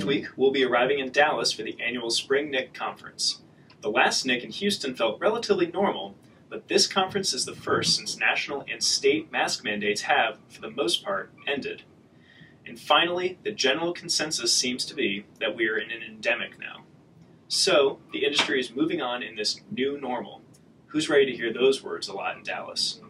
week, we'll be arriving in Dallas for the annual Spring NIC Conference. The last NIC in Houston felt relatively normal, but this conference is the first since national and state mask mandates have, for the most part, ended. And finally, the general consensus seems to be that we are in an endemic now. So, the industry is moving on in this new normal. Who's ready to hear those words a lot in Dallas?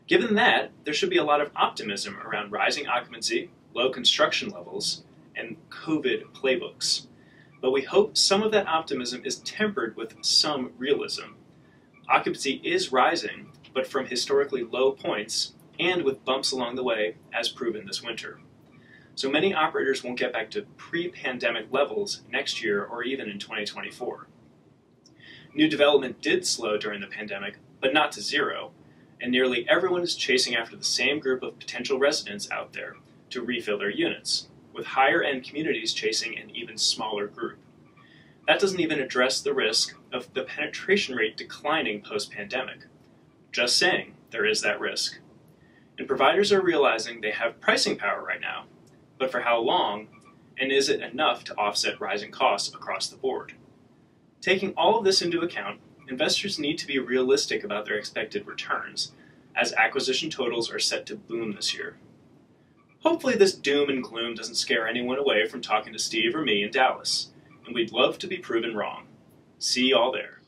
Given that, there should be a lot of optimism around rising occupancy, low construction levels, and COVID playbooks. But we hope some of that optimism is tempered with some realism. Occupancy is rising, but from historically low points, and with bumps along the way, as proven this winter. So many operators won't get back to pre-pandemic levels next year or even in 2024. New development did slow during the pandemic, but not to zero, and nearly everyone is chasing after the same group of potential residents out there to refill their units, with higher-end communities chasing an even smaller group. That doesn't even address the risk of the penetration rate declining post-pandemic. Just saying, there is that risk. And providers are realizing they have pricing power right now, but for how long, and is it enough to offset rising costs across the board? Taking all of this into account, investors need to be realistic about their expected returns, as acquisition totals are set to boom this year. Hopefully this doom and gloom doesn't scare anyone away from talking to Steve or me in Dallas, and we'd love to be proven wrong. See y'all there.